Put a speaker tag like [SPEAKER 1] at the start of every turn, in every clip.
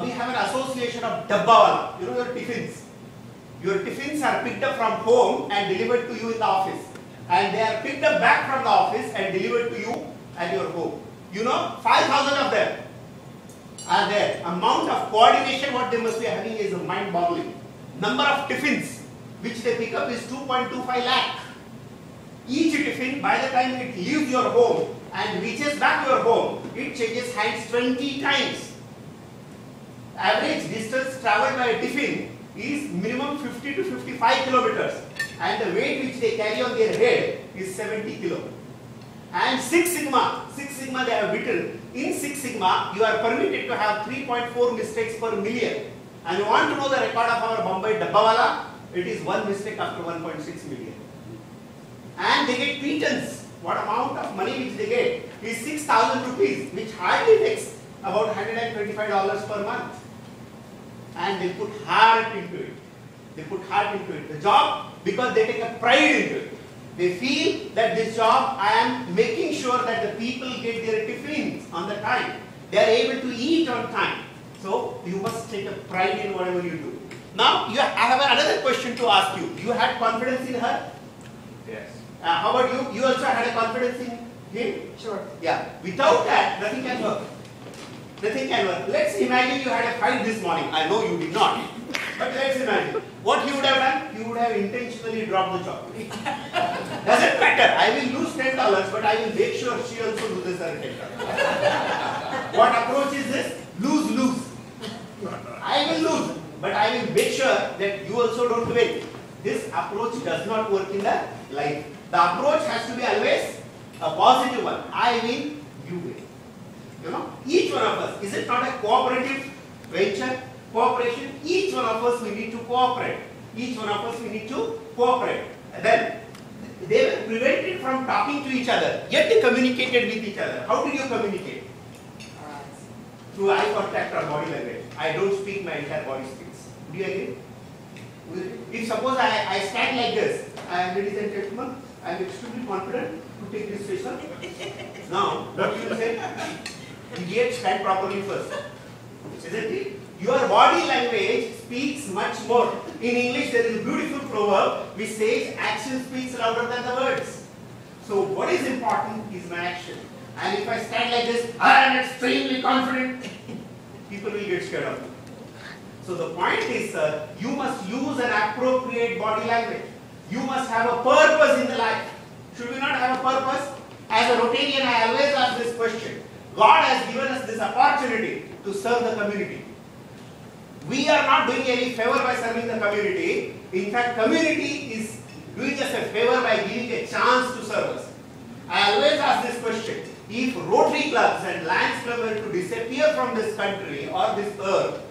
[SPEAKER 1] We have an association of dabbawala. You know your tiffins. Your tiffins are picked up from home and delivered to you in the office. And they are picked up back from the office and delivered to you at your home. You know, 5,000 of them are there. Amount of coordination what they must be having is mind-boggling. Number of tiffins which they pick up is 2.25 lakh. Each tiffin, by the time it leaves your home and reaches back your home, it changes hands 20 times. Average distance traveled by a tiffin is minimum 50 to 55 kilometers, and the weight which they carry on their head is 70 kilo. And Six Sigma they have written, in Six Sigma you are permitted to have 3.4 mistakes per million. And you want to know the record of our Bombay Dabbawala? It is 1 mistake after 1.6 million. And they get pittance. What amount of money which they get is 6,000 rupees, which hardly takes about $125 per month. And they put heart into it. They put heart into it. The job, because they take a pride into it. They feel that this job, I am making sure that the people get their tiffins on the time. They are able to eat on time. So you must take a pride in whatever you do. Now, I have another question to ask you. You had confidence in her?
[SPEAKER 2] Yes.
[SPEAKER 1] How about you? You also had a confidence in him?
[SPEAKER 3] Sure.
[SPEAKER 1] Yeah. Without that, nothing can work. Nothing can work. Let's imagine you had a fight this morning. I know you did not. But let's imagine. What you would have done? You would have intentionally dropped the job. Doesn't matter. I will lose $10, but I will make sure she also loses her $10. What approach is this? Lose-lose. I will lose, but I will make sure that you also don't win. This approach does not work in the life. The approach has to be always a positive one. I win, you win. You know, each one of us, is it not a cooperative venture? Cooperation, each one of us we need to cooperate. Each one of us we need to cooperate. And then they were prevented from talking to each other, yet they communicated with each other. How did you communicate? Through eye contact or body language. I don't speak, my entire body speaks. Do you agree? If suppose I stand like this, ladies and gentlemen, I am extremely confident to take this station. Now, what you will say? Idiot, stand properly first. Isn't it? Your body language speaks much more. In English, there is a beautiful proverb which says action speaks louder than the words. So, what is important is my action. And if I stand like this, I am extremely confident, people will get scared of me. So the point is, sir, you must use an appropriate body language. You must have a purpose in the life. Should we not have a purpose? As a Rotarian, I always ask this question. God has given us this opportunity to serve the community. We are not doing any favor by serving the community. In fact, community is doing us a favor by giving a chance to serve us. I always ask this question. If Rotary clubs and Lions Club were to disappear from this country or this earth,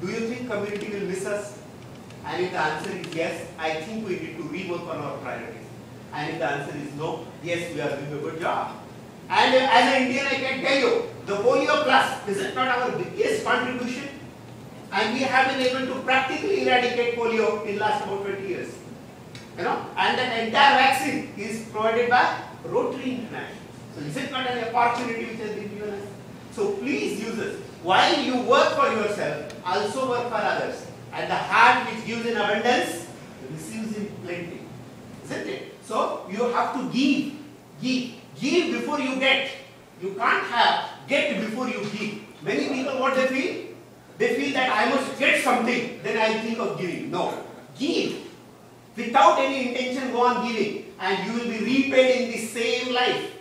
[SPEAKER 1] do you think community will miss us? And if the answer is yes, I think we need to rework on our priorities. And if the answer is no, yes, we are doing a good job. And as an Indian, I can tell you, the polio plus, is it not our biggest contribution? And we have been able to practically eradicate polio in the last about 20 years. You know, and that entire vaccine is provided by Rotary International. So is it not an opportunity which has been given us? So please use it. While you work for yourself, also work for others. And the heart which gives in abundance, receives in plenty. Isn't it? So you have to give. Give before you get. You can't have get before you give. Many people, what they feel? They feel that I must get something, then I think of giving. No. Give. Without any intention, go on giving. And you will be repaid in the same life.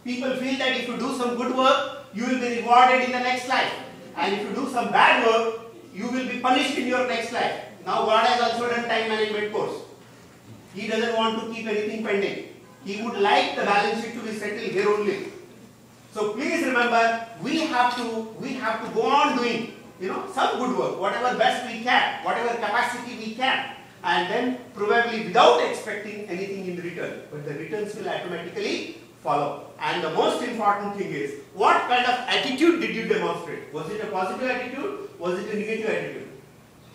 [SPEAKER 1] People feel that if you do some good work, you will be rewarded in the next life. And if you do some bad work, you will be punished in your next life. Now God has also done time management course. He doesn't want to keep anything pending. He would like the balance sheet to be settled here only. So please remember, we have to go on doing, some good work, whatever best we can, whatever capacity we can, and then probably without expecting anything in return. But the returns will automatically follow. And the most important thing is, what kind of attitude did you demonstrate? Was it a positive attitude? Was it a negative attitude?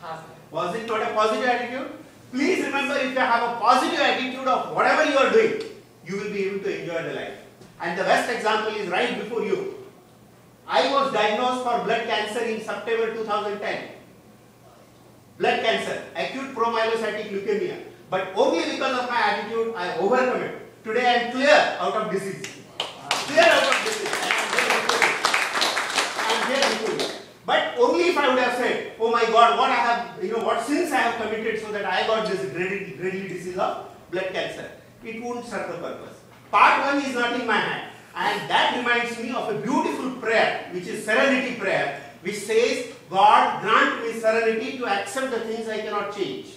[SPEAKER 3] Positive.
[SPEAKER 1] Was it not a positive attitude? Please remember, if you have a positive attitude of whatever you are doing, you will be able to enjoy the life. And the best example is right before you. I was diagnosed for blood cancer in September 2010. Blood cancer, acute promyelocytic leukemia. But only because of my attitude, I overcome it. Today I am clear out of disease. Clear out of disease. I am here before you. But only if I would have said, oh my God, what I have, what sins I have committed so that I got this deadly disease of blood cancer. It won't serve the purpose. Part 1 is not in my hand. And that reminds me of a beautiful prayer, which is serenity prayer, which says, God grant me serenity to accept the things I cannot change,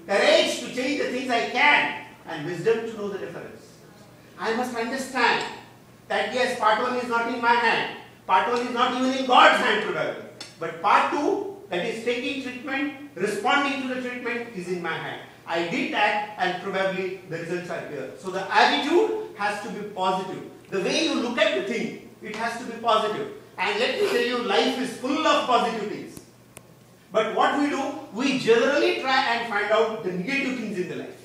[SPEAKER 1] courage to change the things I can, and wisdom to know the difference. I must understand that yes, part 1 is not in my hand, part 1 is not even in God's hand probably, but part 2, that is taking treatment, responding to the treatment, is in my hand. I did that and probably the results are here. So the attitude has to be positive. The way you look at the thing, it has to be positive. And let me tell you, life is full of positivities. But what we do, we generally try and find out the negative things in the life.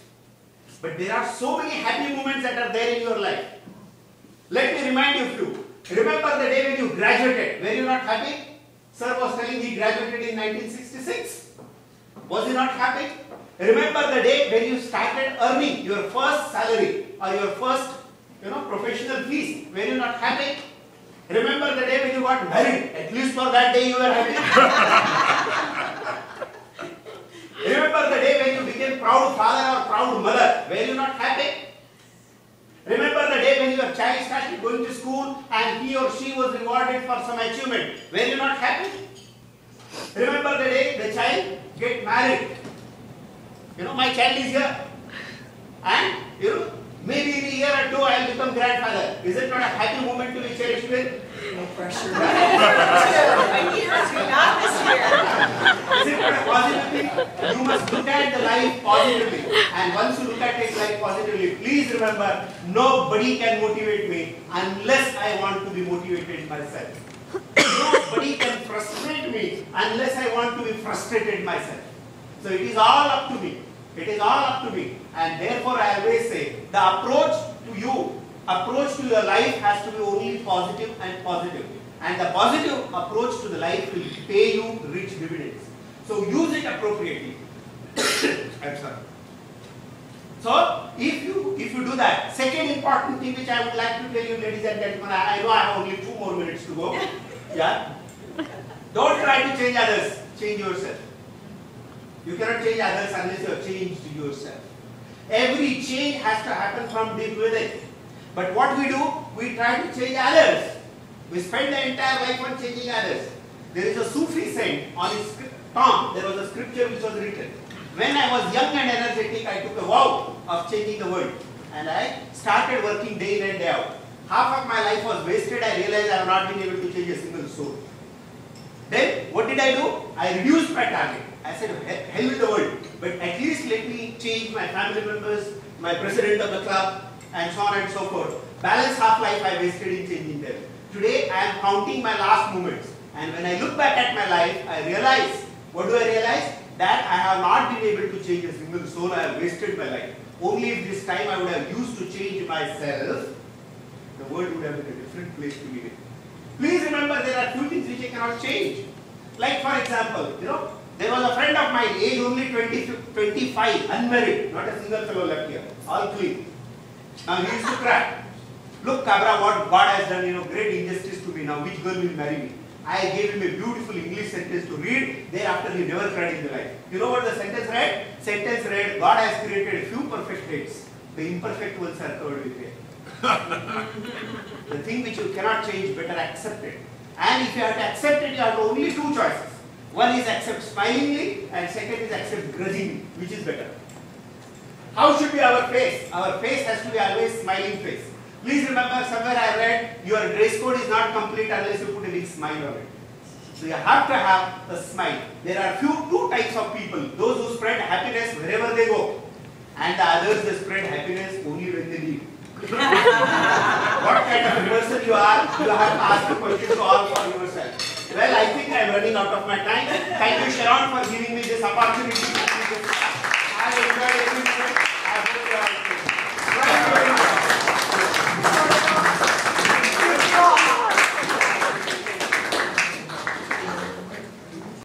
[SPEAKER 1] But there are so many happy moments that are there in your life. Let me remind you of few. Remember the day when you graduated. Were you not happy? Sir was telling he graduated in 1966. Was he not happy? Remember the day when you started earning your first salary or your first professional fees. Were you not happy? Remember the day when you got married. At least for that day you were happy. Remember the day when you became proud father or proud mother. Were you not happy? Remember the day when your child started going to school and he or she was rewarded for some achievement. Were you not happy? Remember the day the child get married. My child is here. And maybe in a year or two I will become grandfather. Is it not a happy moment to be cherished with?
[SPEAKER 2] No pressure.
[SPEAKER 1] Not this year. Is it not a positive thing? You must look at the life positively. And once you look at it life positively, please remember, nobody can motivate me unless I want to be motivated myself. Nobody can frustrate me unless I want to be frustrated myself. So it is all up to me. It is all up to me. And therefore I always say, the approach to your life has to be only positive and positive. And the positive approach to the life will pay you rich dividends. So use it appropriately. I'm sorry. So if you do that, second important thing which I would like to tell you, ladies and gentlemen, I know I have only 2 more minutes to go. Yeah. Don't try to change others. Change yourself. You cannot change others unless you have changed yourself. Every change has to happen from deep within. But what we do, we try to change others. We spend the entire life on changing others. There is a Sufi saint on his tomb. There was a scripture which was written. When I was young and energetic, I took a vow of changing the world. And I started working day in and day out. Half of my life was wasted. I realized I have not been able to change a single soul. Then what did I do? I reduced my target. I said, hell with the world, but at least let me change my family members, my president of the club, and so on and so forth. Balance half life I wasted in changing them. Today I am counting my last moments, and when I look back at my life, I realize, what do I realize? That I have not been able to change a single soul. I have wasted my life. Only if this time I would have used to change myself, the world would have been a different place to live in. Please remember, there are few things which I cannot change. Like for example, there was a friend of mine, age only 25, unmarried, not a single fellow left here, all clean. Now he used to cry. Look, Cabra, what God has done, great injustice to me now. Which girl will marry me? I gave him a beautiful English sentence to read. Thereafter, he never cried in the life. You know what the sentence read? Sentence read, God has created a few perfect heads. The imperfect ones are covered with hair. The thing which you cannot change, better accept it. And if you have to accept it, you have only 2 choices. One is accept smilingly, and second is accept grudgingly. Which is better? How should be our face? Our face has to be always smiling face. Please remember, somewhere I read, your dress code is not complete unless you put a big smile on it. So you have to have a smile. There are 2 types of people. Those who spread happiness wherever they go, and the others they spread happiness only when they leave. What kind of a person you are, you have to ask the question to all for yourself. Well, I think I am running out of my time. Thank you, Sharon, for giving me this opportunity. I enjoyed every minute. I hope you are